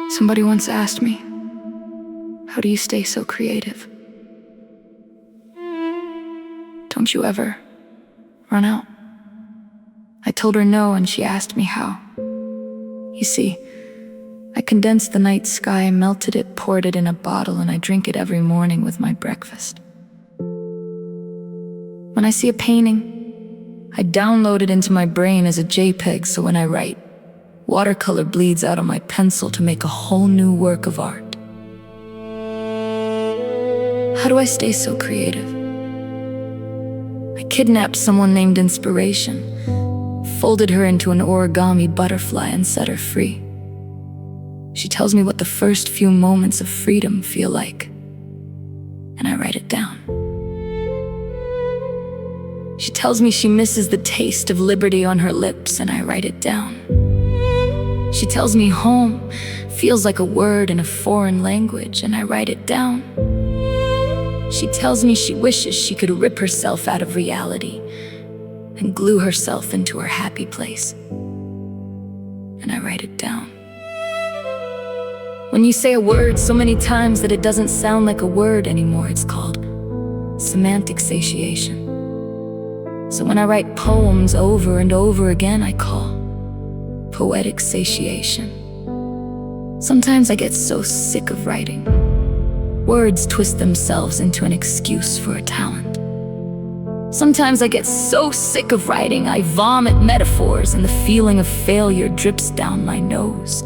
Somebody once asked me, how do you stay so creative? Don't you ever run out? I told her no, and she asked me how. You see, I condensed the night sky, melted it, poured it in a bottle, and I drink it every morning with my breakfast. When I see a painting, I download it into my brain as a JPEG, so when I write, watercolor bleeds out of my pencil to make a whole new work of art. How do I stay so creative? I kidnapped someone named Inspiration, folded her into an origami butterfly, and set her free. She tells me what the first few moments of freedom feel like, and I write it down. She tells me she misses the taste of liberty on her lips, and I write it down. She tells me home feels like a word in a foreign language, and I write it down. She tells me she wishes she could rip herself out of reality and glue herself into her happy place, and I write it down. When you say a word so many times that it doesn't sound like a word anymore, it's called semantic satiation. So when I write poems over and over again, I call poetic satiation. Sometimes I get so sick of writing. Words twist themselves into an excuse for a talent. Sometimes I get so sick of writing, I vomit metaphors and the feeling of failure drips down my nose.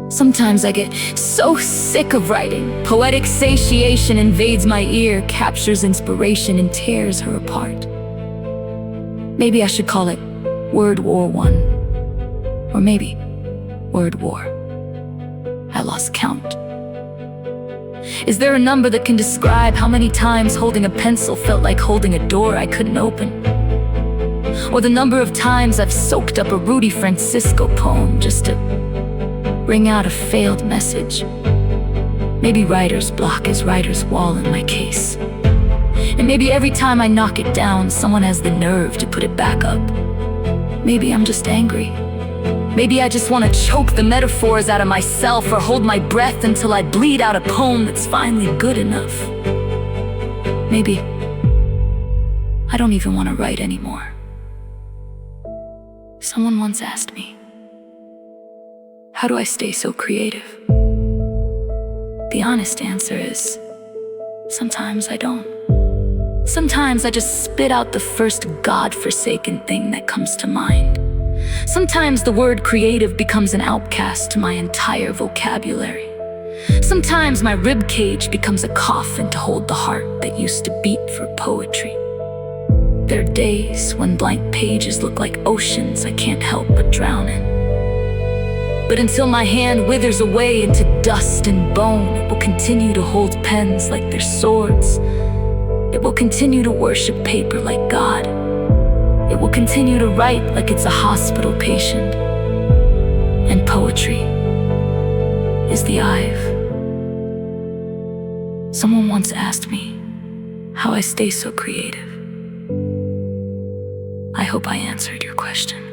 Sometimes I get so sick of writing, poetic satiation invades my ear, captures inspiration and tears her apart. Maybe I should call it Word War I, or maybe Word War. I lost count. Is there a number that can describe how many times holding a pencil felt like holding a door I couldn't open? Or the number of times I've soaked up a Rudy Francisco poem just to bring out a failed message? Maybe writer's block is writer's wall in my case. And maybe every time I knock it down, someone has the nerve to put it back up. Maybe I'm just angry. Maybe I just want to choke the metaphors out of myself or hold my breath until I bleed out a poem that's finally good enough. Maybe I don't even want to write anymore. Someone once asked me, how do I stay so creative? The honest answer is, sometimes I don't. Sometimes I just spit out the first godforsaken thing that comes to mind. Sometimes the word creative becomes an outcast to my entire vocabulary. Sometimes my rib cage becomes a coffin to hold the heart that used to beat for poetry. There are days when blank pages look like oceans I can't help but drown in. But until my hand withers away into dust and bone, it will continue to hold pens like they're swords. It will continue to worship paper like God. It will continue to write like it's a hospital patient. And poetry is the I've. Someone once asked me how I stay so creative. I hope I answered your question.